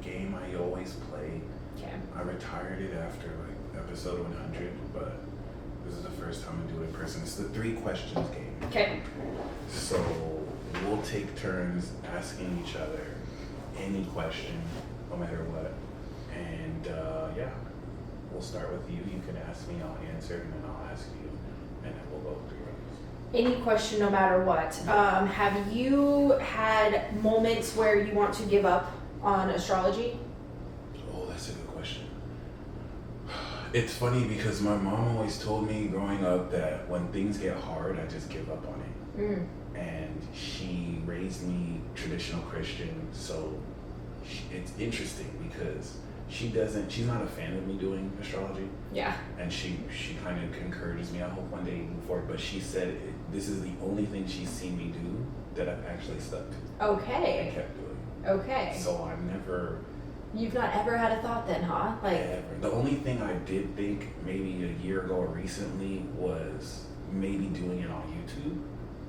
game I always play. Okay. I retired it after like episode 100, but this is the first time I do it in person. It's the 3 questions game. Okay. So we'll take turns asking each other any question, no matter what. And yeah, we'll start with you. You can ask me, I'll answer, and then I'll ask you, and then we'll go through it. Any question, no matter what. Have you had moments where you want to give up on astrology? Oh, that's a good question. It's funny because my mom always told me growing up that when things get hard, I just give up on it. And she raised me traditional Christian, so it's interesting because she's not a fan of me doing astrology. Yeah. And she kind of encourages me. I hope one day you move forward. But she said this is the only thing she's seen me do that I've actually stuck to. Okay. And kept doing. Okay. So I've never. You've not ever had a thought then, huh? Like. Ever. The only thing I did think maybe a year ago or recently was maybe doing it on YouTube,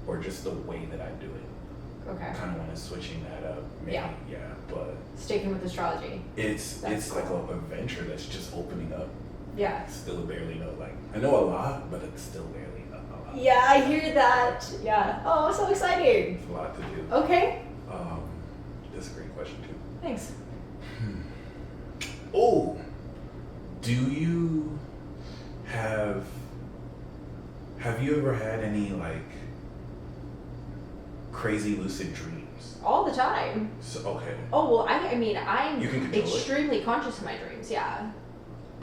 or just the way that I do it. Okay. I kind of want to switching that up. Maybe, yeah. But sticking with astrology. it's like a venture that's just opening up. Yeah. Still barely know. Like I know a lot, but it's still barely a lot. Yeah, I hear that. Yeah. Oh, so exciting. It's a lot to do. Okay. That's a great question too. Thanks. Oh, do you have you ever had any like crazy lucid dreams? All the time. So okay. Oh well, I mean, I'm You can control extremely conscious of my dreams. Yeah.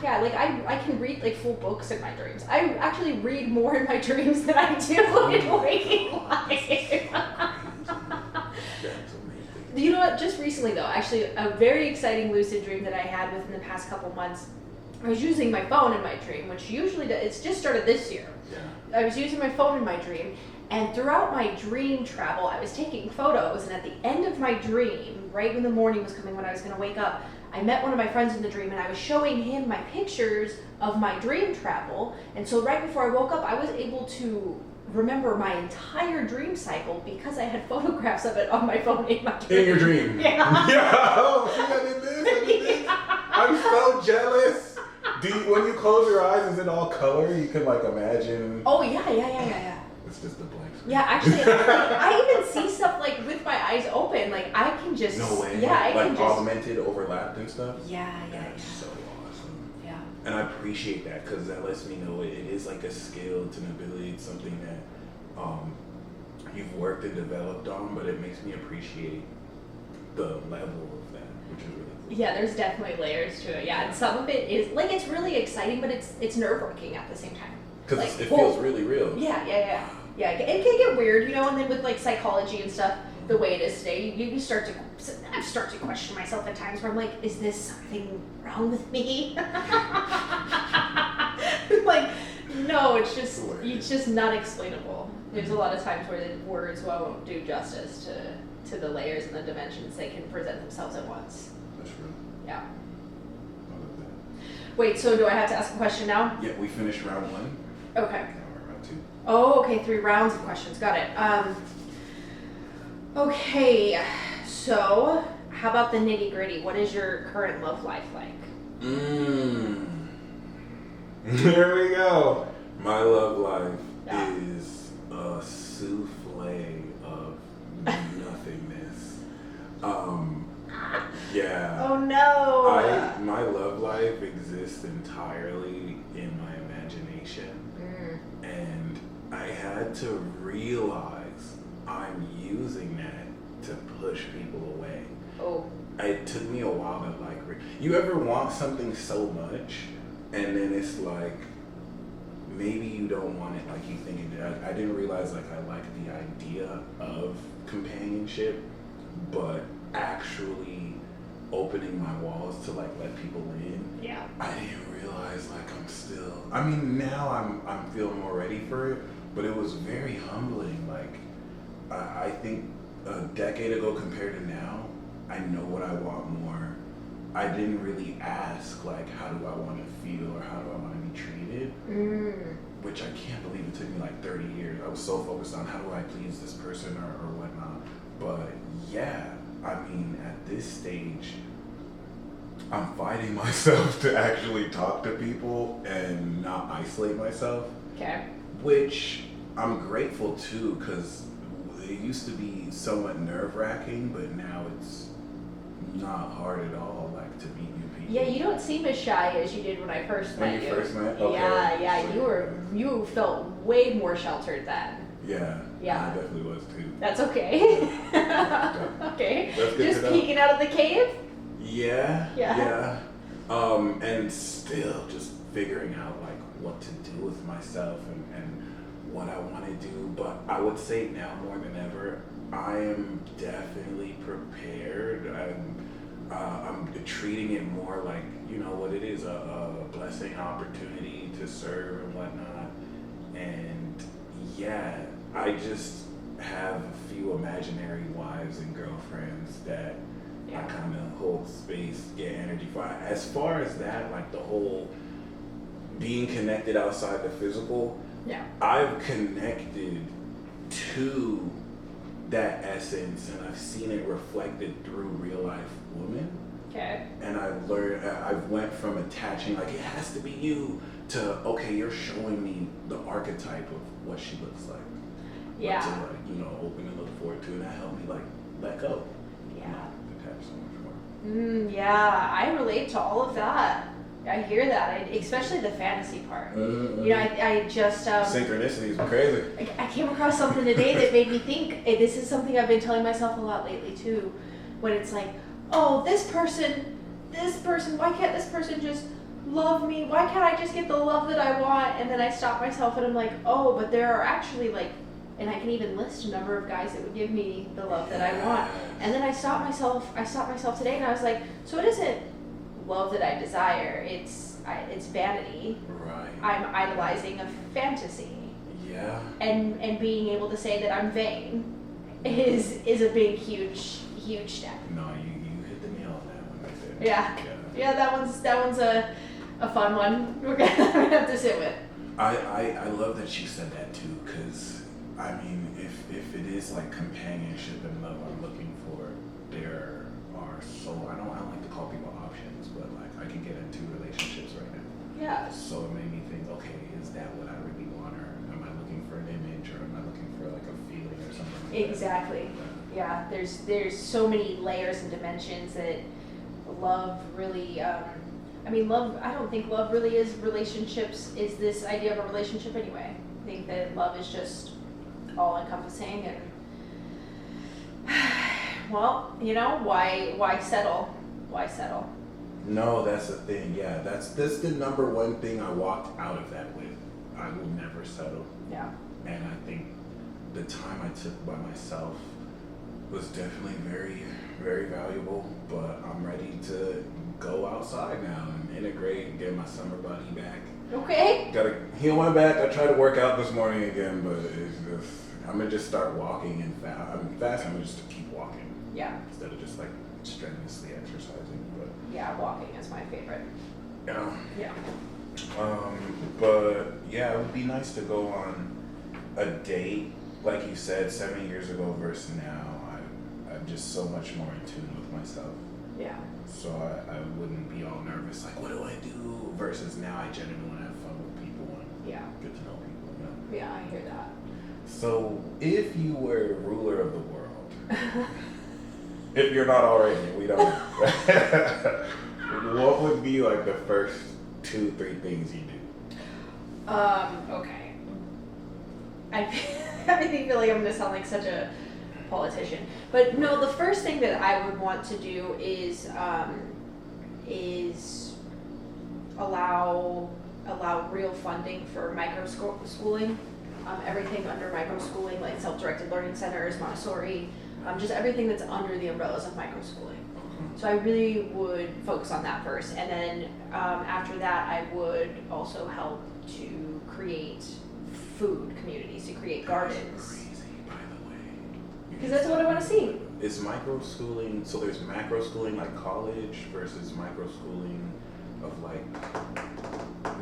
Yeah, like I can read like full books in my dreams. I actually read more in my dreams than I do in waking life. That's amazing. You know what? Just recently though, actually a very exciting lucid dream that I had within the past couple months. I was using my phone in my dream, which usually it's just started this year. Yeah. I was using my phone in my dream, and throughout my dream travel, I was taking photos, and at the end of my dream, right when the morning was coming, when I was going to wake up, I met one of my friends in the dream, and I was showing him my pictures of my dream travel, and so right before I woke up, I was able to remember my entire dream cycle because I had photographs of it on my phone in my dream. In your dream. Yeah. Yeah. Oh, see, I did this. I'm so jealous. When you close your eyes, is it all color? You can like imagine. Oh yeah. It's just a blank screen. Yeah, actually, I even see stuff like with my eyes open. Like I can just. No way. Yeah, I like can just. augmented, overlapped, and stuff. Yeah. That's so awesome. Yeah. And I appreciate that because that lets me know it is like a skill, it's an ability, it's something that you've worked and developed on, but it makes me appreciate the level of that, which is really cool. Yeah, there's definitely layers to it. Yeah, and some of it is like it's really exciting, but it's nerve-wracking at the same time. Because like, it feels really real. Yeah. Yeah, it can get weird, you know, and then with like psychology and stuff, the way it is today, you start to question myself at times where I'm like, is this something wrong with me? Like, no, it's just not explainable. There's a lot of times where the words won't do justice to the layers and the dimensions they can present themselves at once. That's true. Yeah. I love that. Wait, so do I have to ask a question now? Yeah, we finished round 1. Okay. Now we're round 2. Oh, okay, 3 rounds of questions. Got it. Okay, so how about the nitty gritty? What is your current love life like? There we go. My love life Yeah. is a souffle of nothingness. Yeah. Oh no! My love life exists entirely in my imagination. And I had to realize I'm using that to push people away. Oh. It took me a while to like, you ever want something so much and then it's like, maybe you don't want it like you think it did. I didn't realize like I liked the idea of companionship, but actually opening my walls to like let people in. Yeah. I didn't realize like I mean now I'm feeling more ready for it, but it was very humbling. Like I think a decade ago compared to now, I know what I want more. I didn't really ask like how do I want to feel or how do I want to be treated, which I can't believe it took me like 30 years. I was so focused on how do I please this person or whatnot. But yeah, I mean at this stage, I'm fighting myself to actually talk to people and not isolate myself. Okay. Which I'm grateful to, because it used to be somewhat nerve-wracking, but now it's not hard at all, like to meet new people. Yeah, you don't seem as shy as you did when I first met you. When you first met? Okay. Yeah, So you felt way more sheltered then. Yeah. Yeah. I definitely was too. That's okay. Okay. That's good Just to know. peeking out of the cave? Yeah. Yeah. And still just figuring out like what to do with myself and what I want to do. But I would say now more than ever, I am definitely prepared. I'm treating it more like, you know, what it is, a blessing, an opportunity to serve and whatnot. And yeah, I just have a few imaginary wives and girlfriends that I kind of hold space, get energy for. As far as that, like the whole being connected outside the physical, I've connected to that essence and I've seen it reflected through real life women. Okay. And I've learned, I've went from attaching like it has to be you to, okay, you're showing me the archetype of what she looks like. Yeah. To like, you know, open and look forward to, and that helped me like let go. Yeah. Not attach so much more. Yeah, I relate to all of that. I hear that, especially the fantasy part. Mm-hmm. You know, I just synchronicities are crazy. I came across something today that made me think. This is something I've been telling myself a lot lately too. When it's like, oh, this person, why can't this person just love me? Why can't I just get the love that I want? And then I stop myself and I'm like, oh, but there are actually like, and I can even list a number of guys that would give me the love that I want. And then I stopped myself today and I was like, so it isn't love that I desire, it's vanity. Right. I'm idolizing a fantasy. Yeah. And being able to say that I'm vain is a big, huge step. No, you hit the nail on that one right there. Yeah, that one's a fun one. We're gonna have to sit with. I love that you said that too, because I mean, if it is like companionship and love I'm looking for, there are I don't like to call people options, but like I can get into relationships right now. Yeah. So it made me think, okay, is that what I really want, or am I looking for an image, or am I looking for like a feeling or something like Exactly. Yeah, there's so many layers and dimensions that love really, love, I don't think love really is relationships, is this idea of a relationship anyway. I think that love is just all encompassing and, well, you know, why settle? Why settle? No, that's the thing. Yeah, that's the number one thing I walked out of that with. I will never settle. Yeah. And I think the time I took by myself was definitely very, very valuable, but I'm ready to go outside now and integrate and get my summer body back. Okay. Gotta heal my back. I tried to work out this morning again, but it's just, I'm gonna just start walking and fast. I'm gonna just keep walking. Yeah. Instead of just like strenuously exercising, but. Yeah, walking is my favorite. Yeah. Yeah. But yeah, it would be nice to go on a date, like you said, 7 years ago versus now. I'm just so much more in tune with myself. Yeah. So I wouldn't be all nervous, like, what do I do? Versus now I genuinely want to have fun with people and get to know people, you know? Yeah, I hear that. So if you were ruler of the world, if you're not already, we don't know, what would be like the first 2-3 things you do? Okay. I feel like I'm gonna sound like such a politician, but no. The first thing that I would want to do is allow real funding for micro schooling. Everything under micro schooling, like self-directed learning centers, Montessori, just everything that's under the umbrellas of micro schooling. So I really would focus on that first, and then after that, I would also help to create food communities, to create gardens. That's crazy, by the way. Because that's what I want to see. Is micro schooling, so there's macro schooling like college versus micro schooling of like,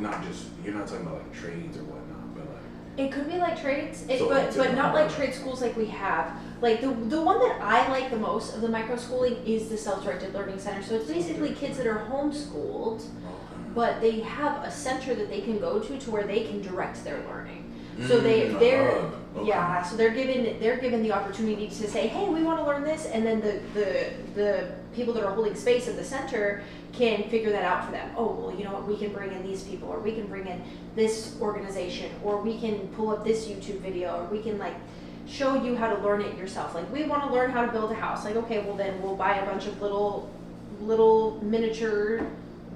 not just, you're not talking about like trades or whatnot, but like. It could be like trades, So but not like trade schools like we have. Like the one that I like the most of the micro schooling is the self-directed learning center. So it's basically kids that are homeschooled, but they have a center that they can go to where they can direct their learning. So they're so they're given the opportunity to say, hey, we want to learn this, and then the people that are holding space at the center can figure that out for them. Oh, well, you know what, we can bring in these people, or we can bring in this organization, or we can pull up this YouTube video, or we can like show you how to learn it yourself. Like, we want to learn how to build a house. Like, okay, well then we'll buy a bunch of little miniature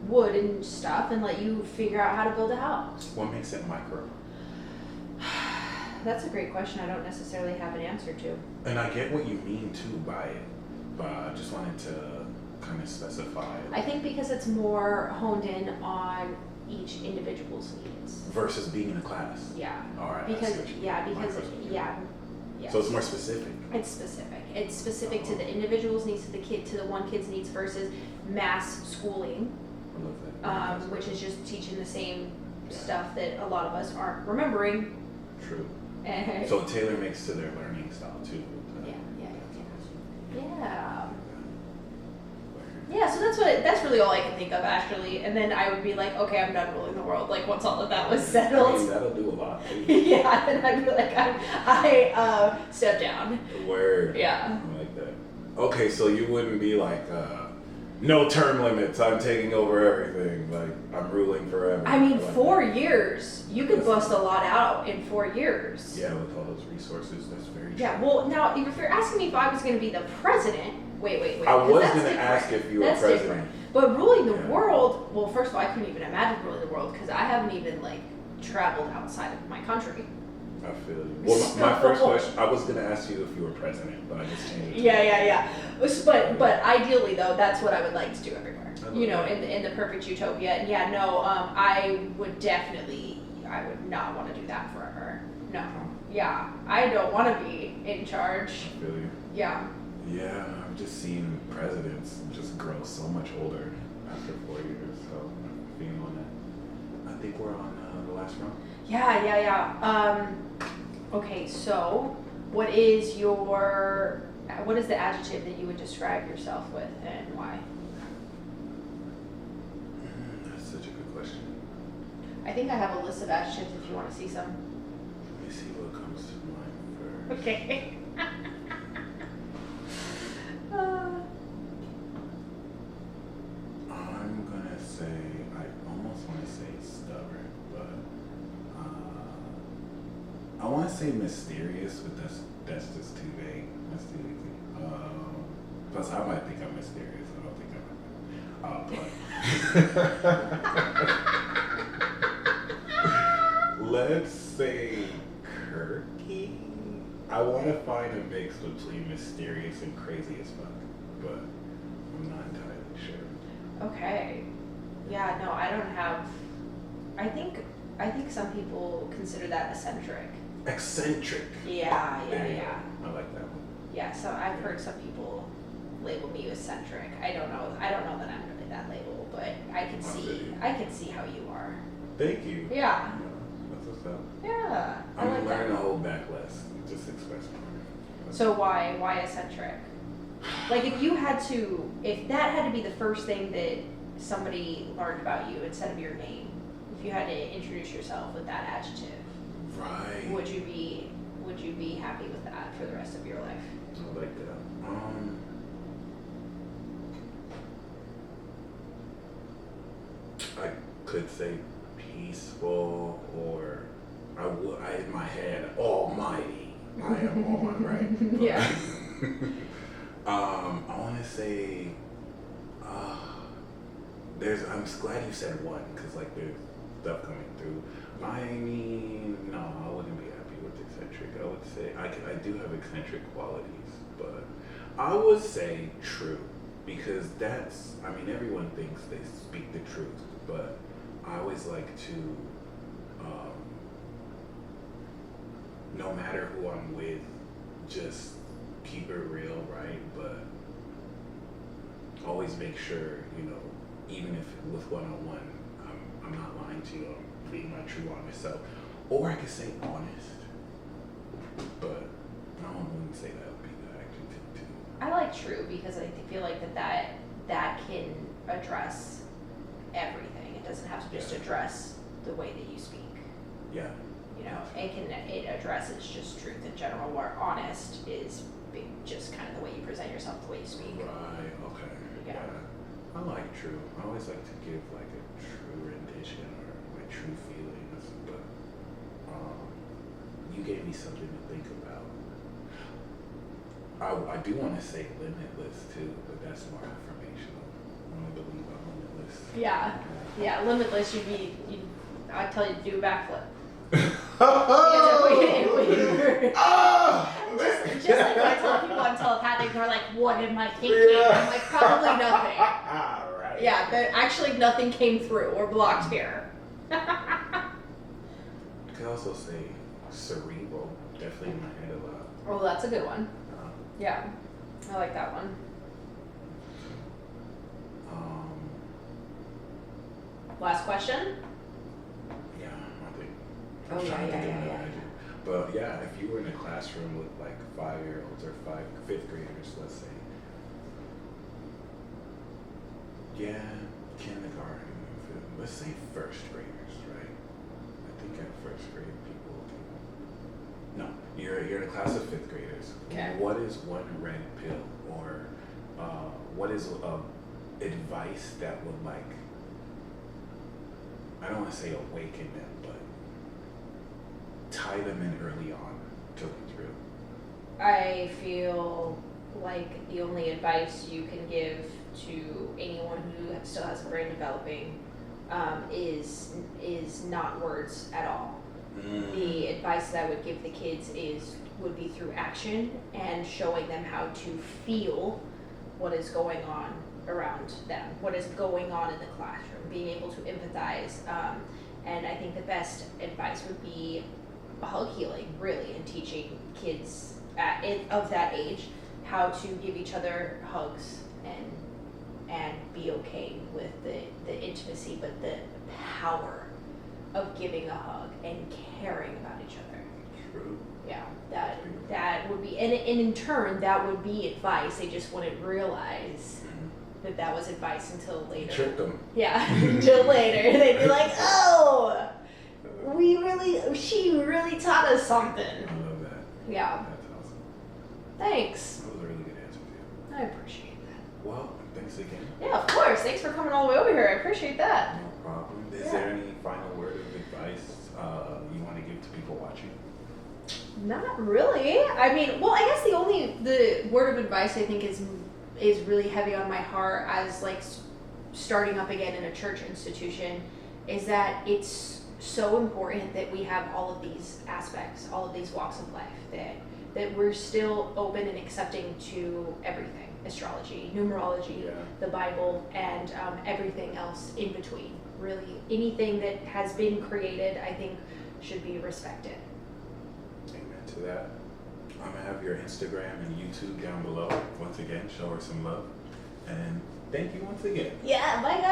wood and stuff and let you figure out how to build a house. What makes it micro? That's a great question. I don't necessarily have an answer to. And I get what you mean too by it, but I just wanted to kind of specify. I think because it's more honed in on each individual's needs. Versus being in a class. Yeah. All right. Because Yeah. So it's more specific. It's specific. It's specific to the individual's needs, to the one kid's needs versus mass schooling, I love that. which is just teaching the same stuff that a lot of us aren't remembering. True. So tailor makes to their learning style too. Yeah, so that's really all I can think of, actually. And then I would be like, okay, I'm done ruling the world. Like, once all of that was settled. I mean, that'll do a lot too. Yeah, and I'd be like, I step down. Word. Yeah. I like that. Okay, so you wouldn't be like, no term limits, I'm taking over everything, like, I'm ruling forever. I mean, like 4 that. years. You could bust a lot out in 4 years. Yeah, with all those resources, that's very true. Yeah, well, now, if you're asking me if I was going to be the president, wait. I was going to ask if you were president. Different. But ruling the world, well, first of all, I couldn't even imagine ruling the world because I haven't even, like, traveled outside of my country. I feel you. Well, my first question, I was going to ask you if you were president, but I just changed it. Yeah. But ideally, though, that's what I would like to do everywhere. You know, in the perfect utopia. And yeah, no, I would not want to do that forever. No. Yeah, I don't want to be in charge. I feel you. Yeah. Yeah, I've just seen presidents just grow so much older after 4 years, so I'm feeling that. I think we're on the last round. Yeah. Okay, so what is the adjective that you would describe yourself with and why? That's such a good question. I think I have a list of adjectives if you want to see some. Let me see what comes to mind first. Okay. I'm gonna say, I almost want to say stubborn, but I want to say mysterious, but that's just too vague. That's too easy. Plus, I might think I'm mysterious. I don't think I'm. Let's say quirky. I want to find a mix between mysterious and crazy as fuck, but I'm not entirely sure. Okay. Yeah, no, I don't have. I think some people consider that eccentric. Eccentric. Yeah. I like that one. Yeah, so I've heard some people label me eccentric. I don't know that I'm really that label, but I can see how you are. Thank you. Yeah. That's what's up. Yeah. I'm like learning that. to hold back less. Just express more. So why eccentric? Like if that had to be the first thing that somebody learned about you instead of your name, if you had to introduce yourself with that adjective, right? Would you be happy with that for the rest of your life? I like that. I could say peaceful, or in my head, almighty. I am on, right? Yeah. I want to say, I'm glad you said one, because like there's stuff coming through. I mean, no, I wouldn't be happy with eccentric. I would say I do have eccentric qualities, but I would say true, because everyone thinks they speak the truth, but I always like to, no matter who I'm with, just keep it real, right? But always make sure, even if with one-on-one, I'm not lying to you, I'm being my true honest self. Or I could say honest, but I wouldn't say that would be the adjective too. I like true because I feel like that can address everything. It doesn't have to just address the way that you speak. Yeah. It addresses just truth in general, where honest is just kind of the way you present yourself, the way you speak. Right, okay. Yeah. I like true. I always like to give like a true rendition or my true feelings, but you gave me something to think about. I do want to say limitless too, but that's more affirmational. I want to believe I'm limitless. Yeah, limitless. I'd tell you to do a backflip. Just like when I tell people I'm telepathic, they're like, "What am I thinking?" I'm like, "Probably nothing." Right. Yeah, actually nothing came through. We're blocked here. I could also say cerebral. Definitely in my head a lot. Oh, that's a good one. Yeah, I like that one. Last question? Yeah, I think. Oh, yeah. But yeah, if you were in a classroom with like 5-year-olds or fifth graders, let's say. Yeah, kindergarten. Let's say first graders, right? I think at first grade people. No, you're in a class of fifth graders. Okay. What is one red pill, or what is advice that would like? I don't want to say awaken them, but tie them in early on to what's real. I feel like the only advice you can give to anyone who still has a brain developing is not words at all. The advice that I would give the kids would be through action and showing them how to feel what is going on around them, what is going on in the classroom, being able to empathize. And I think the best advice would be hug healing, really, and teaching kids of that age how to give each other hugs and be okay with the intimacy, but the power of giving a hug and caring about each other. True. Yeah, that would be, and in turn, that would be advice. They just wouldn't realize that was advice until later. Trick them. Yeah, until later. They'd be like, oh, she really taught us something. I love that. Yeah. That's awesome. Thanks. That was a really good answer too. I appreciate that. Well, thanks again. Yeah, of course. Thanks for coming all the way over here. I appreciate that. No problem. Is there any final word of advice you want to give to people watching? Not really. I mean, well, I guess the word of advice I think is really heavy on my heart as like starting up again in a church institution is that it's so important that we have all of these aspects, all of these walks of life, that that we're still open and accepting to everything. Astrology, numerology, Yeah. the Bible, and everything else in between. Really, anything that has been created, I think, should be respected. Amen to that. I'm gonna have your Instagram and YouTube down below. Once again, show her some love. And thank you once again. Yeah, bye guys.